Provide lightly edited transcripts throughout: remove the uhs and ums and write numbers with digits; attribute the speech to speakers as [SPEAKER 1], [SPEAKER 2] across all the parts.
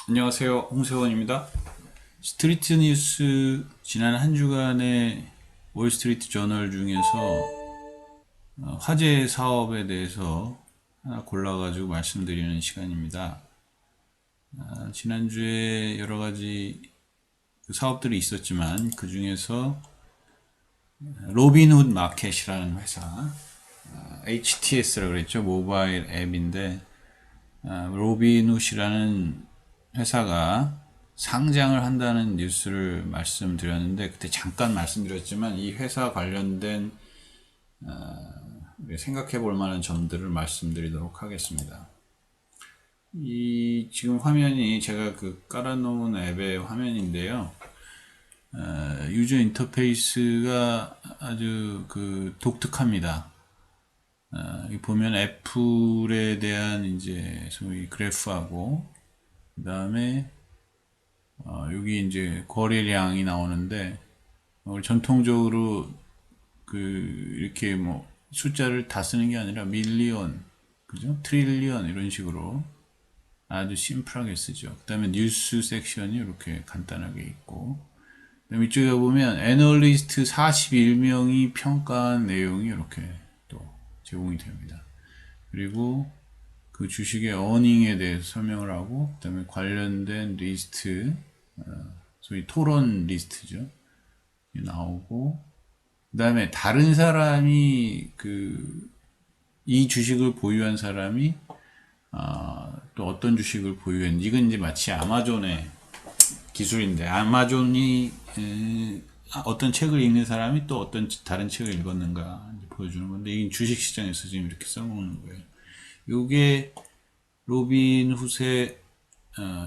[SPEAKER 1] 안녕하세요. 홍세원입니다. 스트리트 뉴스 지난 한 주간의 월스트리트 저널 중에서 화제 사업에 대해서 하나 골라가지고 말씀드리는 시간입니다. 지난주에 여러 가지 그 사업들이 있었지만 그 중에서 로빈훗 마켓이라는 회사, HTS라고 그랬죠. 모바일 앱인데 로빈훗이라는 회사가 상장을 한다는 뉴스를 말씀드렸는데 그때 잠깐 말씀드렸지만 이 회사 관련된 생각해 볼 만한 점들을 말씀드리도록 하겠습니다. 이 지금 화면이 제가 그 깔아놓은 앱의 화면인데요. 유저 인터페이스가 아주 그 독특합니다. 여기 보면 애플에 대한 이제 소위 그래프하고 그 다음에 여기 이제 거래량이 나오는데 전통적으로 그 이렇게 뭐 숫자를 다 쓰는 게 아니라 밀리언, 그죠? 트릴리언 이런 식으로 아주 심플하게 쓰죠. 그 다음에 뉴스 섹션이 이렇게 간단하게 있고, 그 다음에 이쪽에 보면 애널리스트 41명이 평가한 내용이 이렇게 또 제공이 됩니다. 그리고 그 주식의 어닝에 대해서 설명을 하고, 그 다음에 관련된 리스트, 소위 토론 리스트죠. 나오고, 그 다음에 다른 사람이 이 주식을 보유한 사람이 또 어떤 주식을 보유했는지, 이건 이제 마치 아마존의 기술인데, 아마존이 어떤 책을 읽는 사람이 또 어떤 다른 책을 읽었는가 보여주는 건데, 이게 주식 시장에서 지금 이렇게 써먹는 거예요. 이게 로빈훗의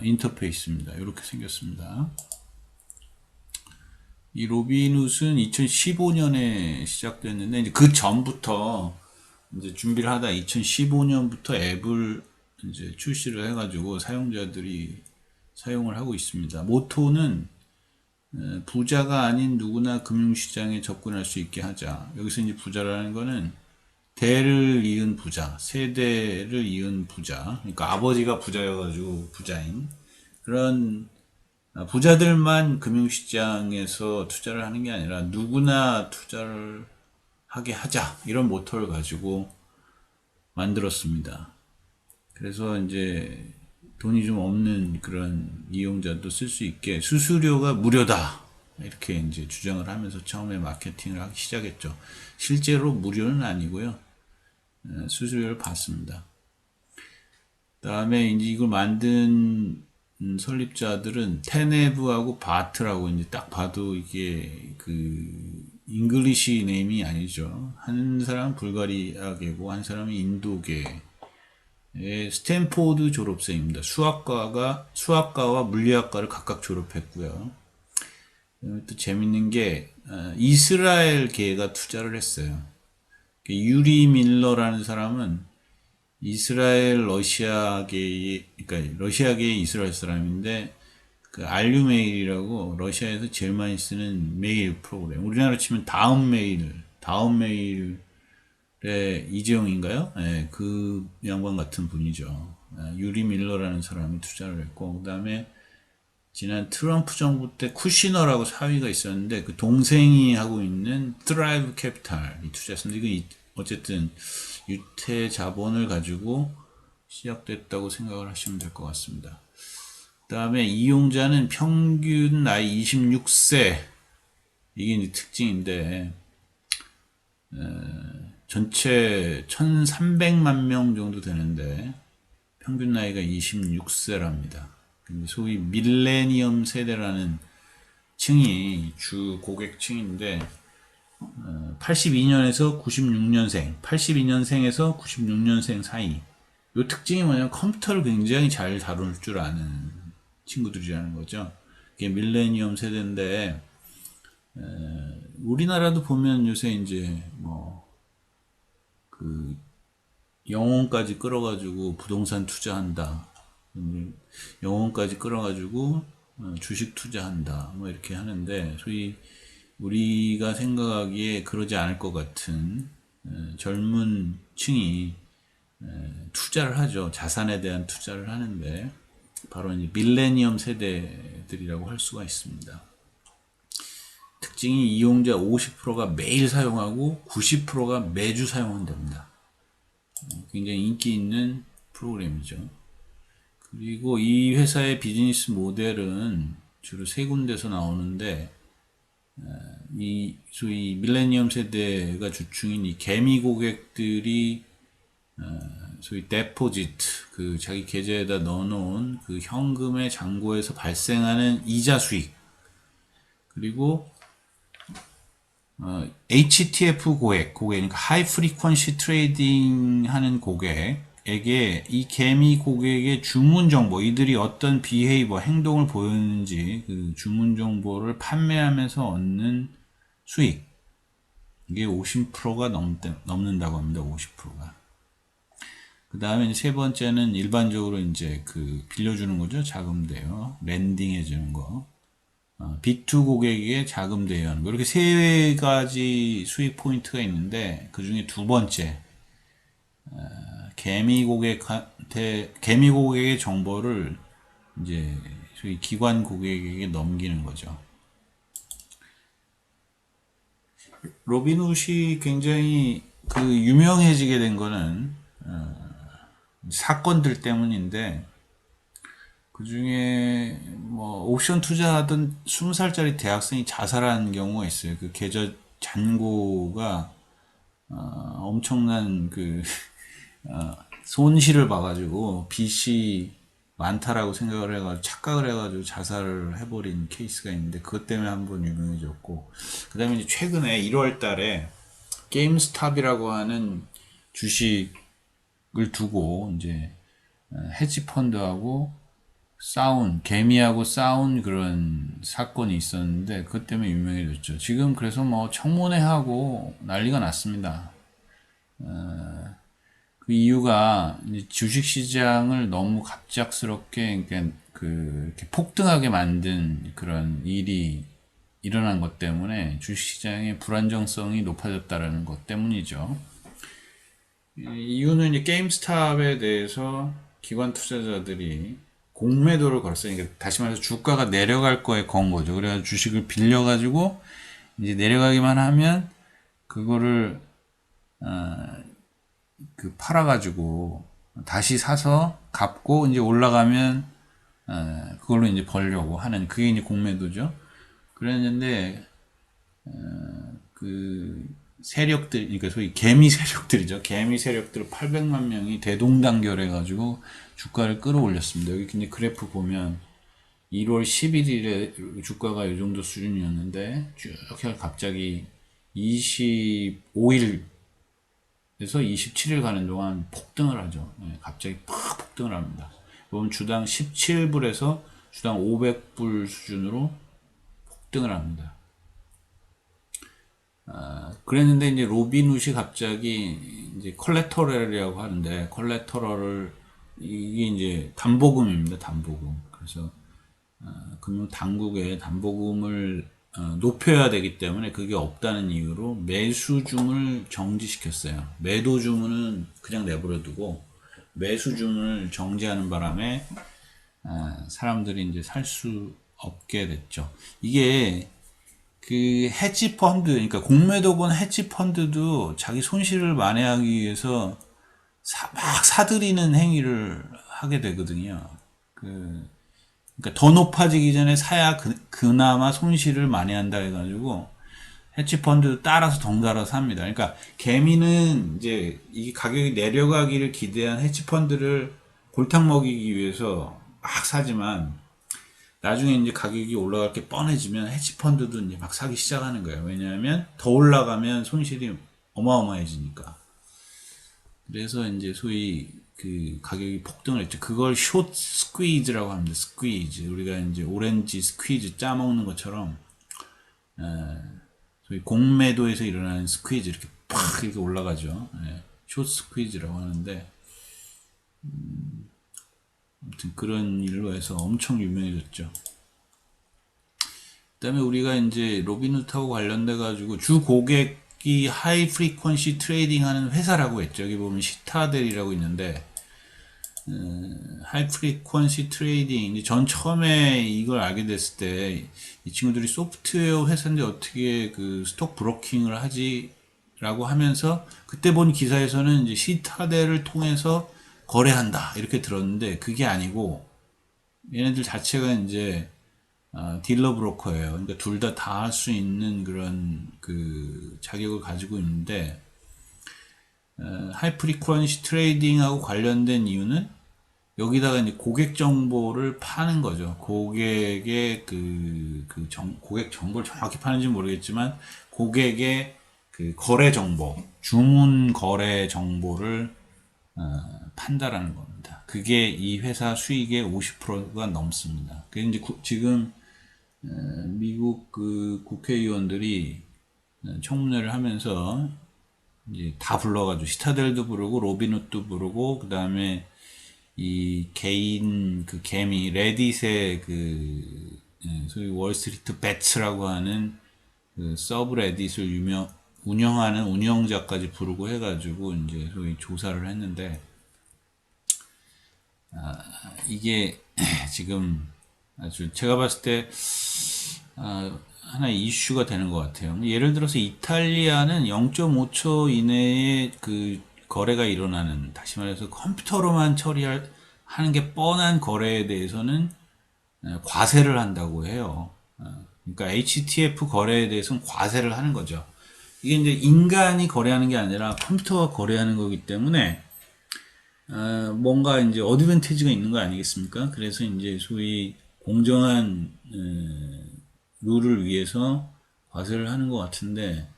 [SPEAKER 1] 인터페이스입니다. 이렇게 생겼습니다. 이 로빈훗은 2015년에 시작됐는데, 이제 그 전부터 이제 준비를 하다 2015년부터 앱을 이제 출시를 해가지고 사용자들이 사용을 하고 있습니다. 모토는 부자가 아닌 누구나 금융시장에 접근할 수 있게 하자. 여기서 이제 부자라는 거는 대를 이은 부자, 세대를 이은 부자. 그러니까 아버지가 부자여가지고 부자인 그런 부자들만 금융시장에서 투자를 하는 게 아니라 누구나 투자를 하게 하자. 이런 모토를 가지고 만들었습니다. 그래서 이제 돈이 좀 없는 그런 이용자도 쓸 수 있게 수수료가 무료다. 이렇게 이제 주장을 하면서 처음에 마케팅을 하기 시작했죠. 실제로 무료는 아니고요. 수수료를 받습니다. 다음에 이제 이걸 만든 설립자들은 테네브하고 바트라고 이제 딱 봐도 이게 그 잉글리시 네임이 아니죠. 한 사람은 불가리아계고 한 사람은 인도계. 스탠포드 졸업생입니다. 수학과와 물리학과를 각각 졸업했고요. 또 재밌는 게 이스라엘계가 투자를 했어요. 유리 밀러라는 사람은 이스라엘 러시아계의 그러니까 러시아계의 이스라엘 사람인데 그 알류메일이라고 러시아에서 제일 많이 쓰는 메일 프로그램. 우리나라로 치면 다음 메일의 이재용인가요? 네, 그 양반 같은 분이죠. 유리 밀러라는 사람이 투자를 했고, 그 다음에 지난 트럼프 정부 때 쿠시너라고 사위가 있었는데 그 동생이 하고 있는 드라이브 캐피탈이 투자했습니다. 이건 어쨌든 유태 자본을 가지고 시작됐다고 생각을 하시면 될 것 같습니다. 그 다음에 이용자는 평균 나이 26세. 이게 이제 특징인데 전체 1300만 명 정도 되는데 평균 나이가 26세랍니다. 소위 밀레니엄 세대라는 층이 주 고객층인데 82년에서 96년생, 82년생에서 96년생 사이. 이 특징이 뭐냐면 컴퓨터를 굉장히 잘 다룰 줄 아는 친구들이라는 거죠. 이게 밀레니엄 세대인데 우리나라도 보면 요새 이제 그 영혼까지 끌어가지고 부동산 투자한다. 영혼까지 끌어가지고 주식 투자한다. 뭐 이렇게 하는데 소위 우리가 생각하기에 그러지 않을 것 같은 젊은 층이 투자를 하죠. 자산에 대한 투자를 하는데 바로 이제 밀레니엄 세대들이라고 할 수가 있습니다. 특징이 이용자 50%가 매일 사용하고 90%가 매주 사용한답니다. 굉장히 인기 있는 프로그램이죠. 그리고 이 회사의 비즈니스 모델은 주로 세 군데서 나오는데, 이 소위 밀레니엄 세대가 주충인 이 개미 고객들이 소위 데포지트, 그 자기 계좌에다 넣어놓은 그 현금의 잔고에서 발생하는 이자 수익, 그리고 HTF 고객, 그러니까 하이 프리퀀시 트레이딩 하는 고객에게 이 개미 고객의 주문 정보, 이들이 어떤 비헤이버, 행동을 보였는지 그 주문 정보를 판매하면서 얻는 수익, 이게 50%가 넘는다고 합니다. 50%가. 그 다음에 세 번째는 일반적으로 이제 그 빌려주는 거죠. 자금 대여, 랜딩 해주는 거. B2 고객에게 자금 대여하는 거. 이렇게 세 가지 수익 포인트가 있는데, 그 중에 두 번째, 개미 고객의 정보를 이제 소위 기관 고객에게 넘기는 거죠. 로빈훗이 굉장히 그 유명해지게 된 거는 사건들 때문인데, 그 중에 뭐 옵션 투자하던 20살짜리 대학생이 자살한 경우가 있어요. 그 계좌 잔고가 엄청난 그 손실을 봐가지고 빚이 많다라고 생각을 해가지고 착각을 해가지고 자살을 해버린 케이스가 있는데, 그것 때문에 한번 유명해졌고, 그 다음에 이제 최근에 1월 달에 게임스탑이라고 하는 주식을 두고 이제 헤지 펀드하고 개미하고 싸운 그런 사건이 있었는데, 그것 때문에 유명해졌죠. 지금 그래서 뭐 청문회하고 난리가 났습니다. 그 이유가 이제 주식시장을 너무 갑작스럽게 이렇게 폭등하게 만든 그런 일이 일어난 것 때문에 주식시장의 불안정성이 높아졌다는 것 때문이죠. 이유는 이제 게임스탑에 대해서 기관 투자자들이 공매도를 걸었어요. 그러니까 다시 말해서 주가가 내려갈 거에 건 거죠. 그래서 주식을 빌려가지고 이제 내려가기만 하면 그거를 그 팔아가지고 다시 사서 갚고 이제 올라가면 그걸로 이제 벌려고 하는, 그게 이제 공매도죠. 그랬는데 그 세력들, 그러니까 소위 개미 세력들이죠. 개미 세력들 800만 명이 대동단결해가지고 주가를 끌어올렸습니다. 여기 근데 그래프 보면 1월 11일에 주가가 이 정도 수준이었는데 쭉 갑자기 25일에서 27일 가는 동안 폭등을 하죠. 갑자기 팍 폭등을 합니다. 보면 주당 17불에서 주당 500불 수준으로 폭등을 합니다. 그랬는데 이제 로빈훗이 갑자기 이제 컬래터럴이라고 하는데, 컬래터럴을, 이게 이제 담보금입니다. 담보금. 그래서 금융 당국에 담보금을 높여야 되기 때문에 그게 없다는 이유로 매수 주문을 정지시켰어요. 매도 주문은 그냥 내버려 두고 매수 주문을 정지하는 바람에 사람들이 이제 살 수 없게 됐죠. 이게 그 헤지 펀드, 그러니까 공매도 본 헤지 펀드도 자기 손실을 만회하기 위해서 막 사들이는 행위를 하게 되거든요. 그러니까 더 높아지기 전에 사야 그나마 손실을 만회한다 해가지고 헤지 펀드 따라서 덩달아 삽니다. 그러니까 개미는 이제 이 가격이 내려가기를 기대한 헤지 펀드를 골탕 먹이기 위해서 막 사지만, 나중에 이제 가격이 올라갈 게 뻔해지면 헤지 펀드도 이제 막 사기 시작하는 거예요. 왜냐하면 더 올라가면 손실이 어마어마해지니까. 그래서 이제 소위 그 가격이 폭등을 했죠. 그걸 숏 스퀴즈라고 합니다. 스퀴즈. 우리가 이제 오렌지 스퀴즈 짜먹는 것처럼, 소위 공매도에서 일어나는 스퀴즈, 이렇게 팍 이렇게 올라가죠. 숏 스퀴즈라고 하는데, 아무튼 그런 일로 해서 엄청 유명해졌죠. 그 다음에 우리가 이제 로빈훗하고 관련돼 가지고 주 고객이 하이 프리퀀시 트레이딩 하는 회사라고 했죠. 여기 보면 시타델이라고 있는데, 하이 프리퀀시 트레이딩. 이제 전 처음에 이걸 알게 됐을 때 이 친구들이 소프트웨어 회사인데 어떻게 그 스톡 브로킹을 하지라고 하면서 그때 본 기사에서는 이제 시타델을 통해서 거래한다 이렇게 들었는데 그게 아니고 얘네들 자체가 이제 딜러 브로커예요. 그러니까 둘 다 할 수 있는 그런 그 자격을 가지고 있는데 하이 프리퀀시 트레이딩하고 관련된 이유는 여기다가 이제 고객 정보를 파는 거죠. 고객의 고객 정보를 정확히 파는지 모르겠지만 고객의 그 거래 정보, 주문 거래 정보를 판다라는 겁니다. 그게 이 회사 수익의 50%가 넘습니다. 그게 이제 지금 미국 그 국회의원들이 청문회를 하면서 이제 다 불러가지고 시타델도 부르고 로빈훗도 부르고 그 다음에 이 개인 그 개미 레딧의 소위 월스트리트 배츠라고 하는 그 서브 레딧을 운영하는 운영자까지 부르고 해가지고 이제 소위 조사를 했는데 이게 지금 아주 제가 봤을 때 하나의 이슈가 되는 것 같아요. 예를 들어서 이탈리아는 0.5초 이내에 그 거래가 일어나는, 다시 말해서 컴퓨터로만 하는 게 뻔한 거래에 대해서는 과세를 한다고 해요. 그러니까 HTF 거래에 대해서는 과세를 하는 거죠. 이게 이제 인간이 거래하는 게 아니라 컴퓨터가 거래하는 거기 때문에 뭔가 이제 어드밴티지가 있는 거 아니겠습니까? 그래서 이제 소위 공정한 룰을 위해서 과세를 하는 것 같은데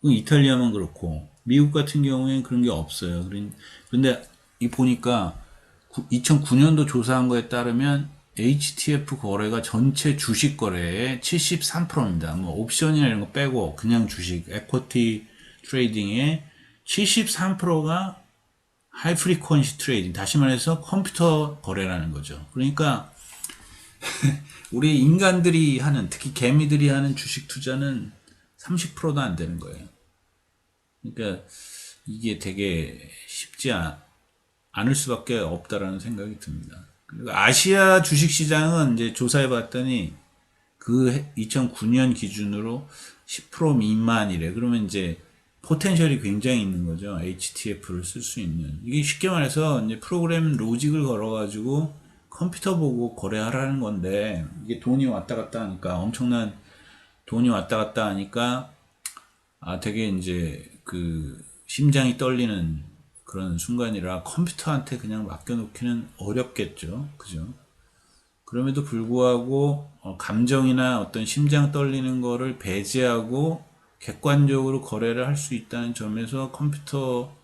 [SPEAKER 1] 이탈리아만 그렇고 미국 같은 경우에는 그런 게 없어요. 그런데 이 보니까 2009년도 조사한 거에 따르면 HTF 거래가 전체 주식 거래의 73%입니다. 뭐 옵션이나 이런 거 빼고 그냥 주식, 에쿼티 트레이딩의 73%가 하이 프리퀀시 트레이딩, 다시 말해서 컴퓨터 거래라는 거죠. 그러니까 우리 인간들이 하는, 특히 개미들이 하는 주식 투자는 30%도 안 되는 거예요. 그러니까 이게 되게 쉽지 않을 수밖에 없다라는 생각이 듭니다. 그리고 아시아 주식시장은 이제 조사해 봤더니 그 2009년 기준으로 10% 미만이래. 그러면 이제 포텐셜이 굉장히 있는 거죠. HTF를 쓸 수 있는. 이게 쉽게 말해서 이제 프로그램 로직을 걸어가지고 컴퓨터 보고 거래하라는 건데, 이게 돈이 왔다 갔다 하니까, 엄청난 돈이 왔다 갔다 하니까, 되게 이제 그 심장이 떨리는 그런 순간이라 컴퓨터한테 그냥 맡겨놓기는 어렵겠죠. 그죠? 그럼에도 불구하고 감정이나 어떤 심장 떨리는 거를 배제하고 객관적으로 거래를 할 수 있다는 점에서 컴퓨터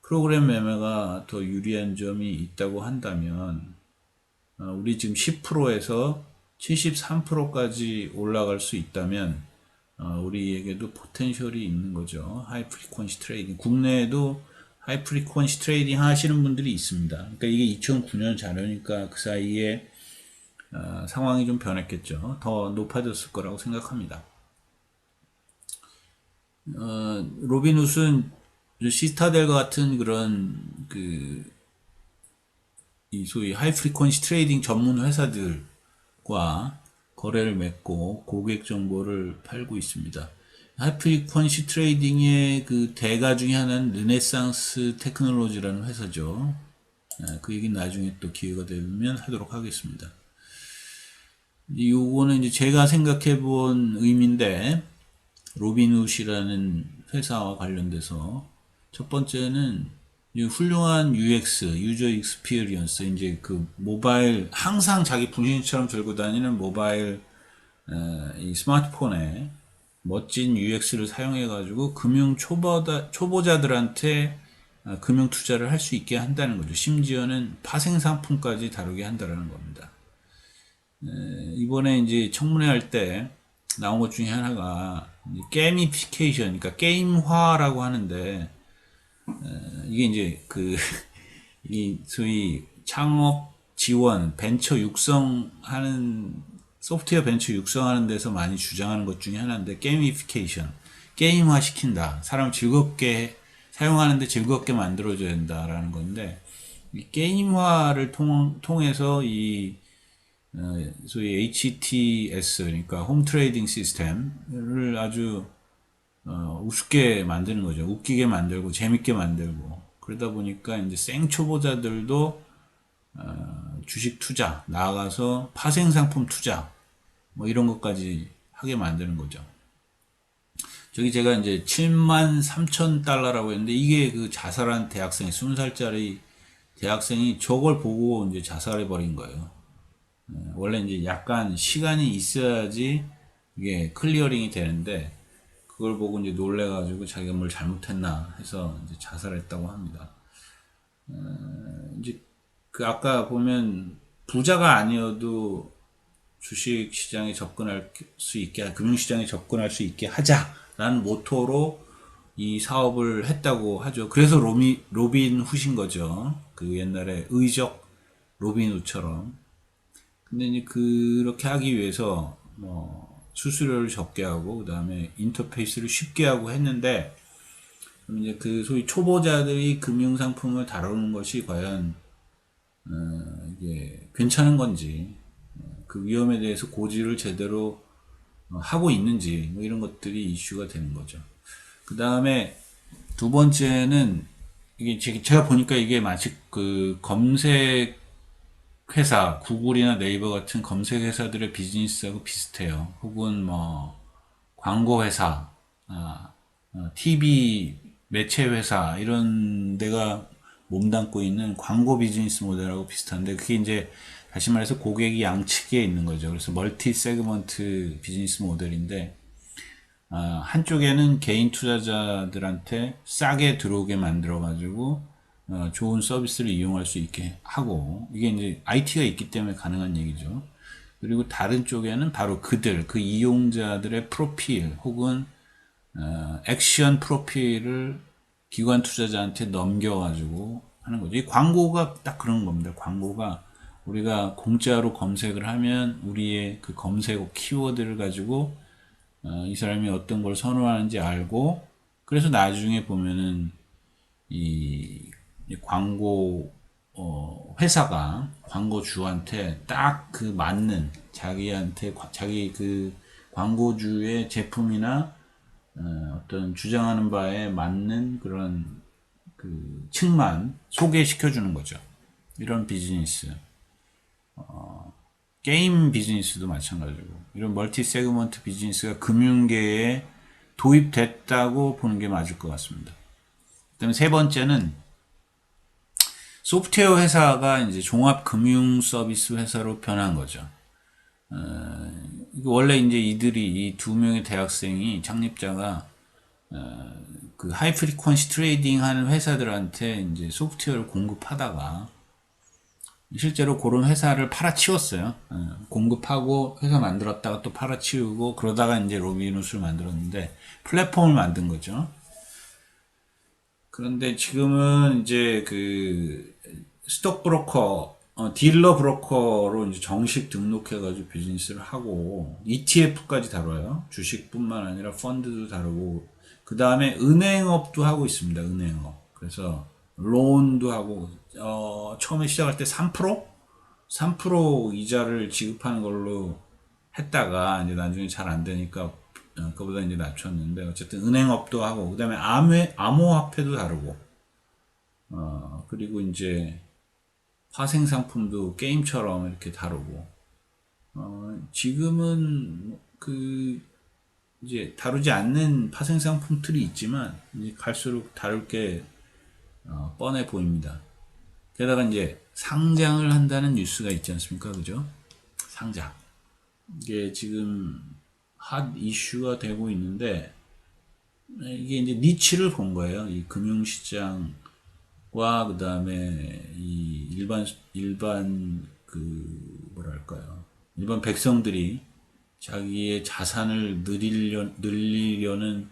[SPEAKER 1] 프로그램 매매가 더 유리한 점이 있다고 한다면 우리 지금 10%에서 73%까지 올라갈 수 있다면 우리에게도 포텐셜이 있는 거죠. 하이 프리퀀시 트레이딩. 국내에도 하이 프리퀀시 트레이딩 하시는 분들이 있습니다. 그러니까 이게 2009년 자료니까 그 사이에 상황이 좀 변했겠죠. 더 높아졌을 거라고 생각합니다. 로빈훗은 시스타델과 같은 그런 이 소위 하이 프리퀀시 트레이딩 전문 회사들과 거래를 맺고 고객 정보를 팔고 있습니다. 하이 프리퀀시 트레이딩의 그 대가 중에 하나는 르네상스 테크놀로지라는 회사죠. 그 얘기는 나중에 또 기회가 되면 하도록 하겠습니다. 요거는 이제 제가 생각해 본 의미인데, 로빈훗이라는 회사와 관련돼서 첫 번째는 훌륭한 UX, 유저 익스피리언스, 이제 그 모바일, 항상 자기 분신처럼 들고 다니는 모바일 이 스마트폰에 멋진 UX를 사용해 가지고 금융 초보자들한테 금융 투자를 할 수 있게 한다는 거죠. 심지어는 파생 상품까지 다루게 한다는 겁니다. 이번에 이제 청문회 할 때 나온 것 중에 하나가 게이미피케이션, 그러니까 게임화라고 하는데, 이게 이제 이 소위 창업 지원, 벤처 육성하는, 소프트웨어 벤처 육성하는 데서 많이 주장하는 것 중에 하나인데, 게이미피케이션, 게임화 시킨다. 사람 즐겁게 사용하는데 즐겁게 만들어줘야 된다라는 건데, 이 게임화를 통해서 이 소위 HTS, 그러니까 홈 트레이딩 시스템을 아주 우습게 만드는 거죠. 웃기게 만들고 재밌게 만들고, 그러다 보니까 이제 생 초보자들도 주식 투자, 나아가서 파생 상품 투자, 뭐 이런 것까지 하게 만드는 거죠. 저기 제가 이제 73,000달러라고 했는데, 이게 그 자살한 대학생, 20살짜리 대학생이 저걸 보고 이제 자살해 버린 거예요. 원래 이제 약간 시간이 있어야지 이게 클리어링이 되는데, 그걸 보고 이제 놀래가지고 자기가 뭘 잘못했나 해서 이제 자살했다고 합니다. 이제 그 아까 보면 부자가 아니어도 주식 시장에 접근할 수 있게, 금융 시장에 접근할 수 있게 하자라는 모토로 이 사업을 했다고 하죠. 그래서 로빈 훗인 거죠. 그 옛날에 의적 로빈 훗처럼. 근데 이제 그렇게 하기 위해서 뭐 수수료를 적게 하고, 그 다음에 인터페이스를 쉽게 하고 했는데, 그럼 이제 그 소위 초보자들이 금융 상품을 다루는 것이 과연 이게 괜찮은 건지, 그 위험에 대해서 고지를 제대로 하고 있는지, 뭐 이런 것들이 이슈가 되는 거죠. 그 다음에 두 번째는, 이게 제가 보니까 이게 마치 그 검색 회사, 구글이나 네이버 같은 검색 회사들의 비즈니스하고 비슷해요. 혹은 뭐 광고 회사, TV 매체 회사, 이런 데가 몸담고 있는 광고 비즈니스 모델하고 비슷한데, 그게 이제 다시 말해서 고객이 양측에 있는 거죠. 그래서 멀티 세그먼트 비즈니스 모델인데, 한쪽에는 개인 투자자들한테 싸게 들어오게 만들어 가지고 좋은 서비스를 이용할 수 있게 하고, 이게 이제 IT가 있기 때문에 가능한 얘기죠. 그리고 다른 쪽에는 바로 그 이용자들의 프로필 혹은 액션 프로필을 기관 투자자한테 넘겨가지고 하는 거죠. 이 광고가 딱 그런 겁니다. 광고가 우리가 공짜로 검색을 하면 우리의 그 검색 키워드를 가지고 이 사람이 어떤 걸 선호하는지 알고, 그래서 나중에 보면은 이 광고 회사가 광고주한테 딱 그 맞는, 자기한테 자기 그 광고주의 제품이나 어떤 주장하는 바에 맞는 그런 그 층만 소개시켜 주는 거죠. 이런 비즈니스. 게임 비즈니스도 마찬가지고, 이런 멀티 세그먼트 비즈니스가 금융계에 도입됐다고 보는 게 맞을 것 같습니다. 그다음에 세 번째는, 소프트웨어 회사가 이제 종합 금융 서비스 회사로 변한 거죠. 원래 이제 이 두 명의 대학생이, 창립자가 그 하이 프리퀀시 트레이딩 하는 회사들한테 이제 소프트웨어를 공급하다가 실제로 그런 회사를 팔아치웠어요. 공급하고 회사 만들었다가 또 팔아치우고, 그러다가 이제 로빈훗을 만들었는데 플랫폼을 만든 거죠. 그런데 지금은 이제 그 스톡 브로커, 딜러 브로커로 이제 정식 등록해가지고 비즈니스를 하고, ETF까지 다뤄요. 주식뿐만 아니라 펀드도 다루고, 그 다음에 은행업도 하고 있습니다. 은행업. 그래서 론도 하고, 처음에 시작할 때 3%? 3% 이자를 지급하는 걸로 했다가 이제 나중에 잘 안 되니까 그거보다 이제 낮췄는데, 어쨌든 은행업도 하고, 그 다음에 암호화폐도 다루고, 그리고 이제 파생 상품도 게임처럼 이렇게 다루고, 지금은 그 이제 다루지 않는 파생 상품들이 있지만 이제 갈수록 다룰 게 뻔해 보입니다. 게다가 이제 상장을 한다는 뉴스가 있지 않습니까? 그죠? 상장. 이게 지금 핫 이슈가 되고 있는데, 이게 이제 니치를 본 거예요. 이 금융시장과 그 다음에 이 일반 그 뭐랄까요, 일반 백성들이 자기의 자산을 늘리려는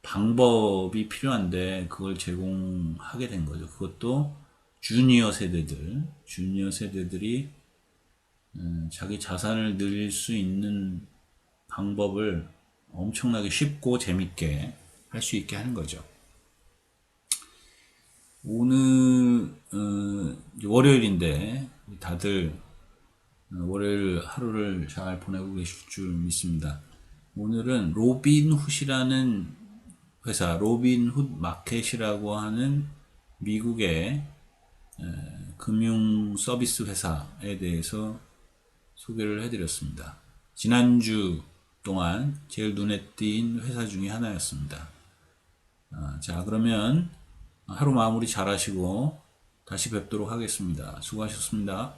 [SPEAKER 1] 방법이 필요한데, 그걸 제공하게 된 거죠. 그것도 주니어 세대들이 자기 자산을 늘릴 수 있는 방법을 엄청나게 쉽고 재밌게 할 수 있게 하는 거죠. 오늘 이제 월요일인데 다들 월요일 하루를 잘 보내고 계실 줄 믿습니다. 오늘은 로빈훗이라는 회사, 로빈훗 마켓이라고 하는 미국의 금융 서비스 회사에 대해서 소개를 해드렸습니다. 지난주 동안 제일 눈에 띈 회사 중에 하나였습니다. 자, 그러면 하루 마무리 잘 하시고 다시 뵙도록 하겠습니다. 수고하셨습니다.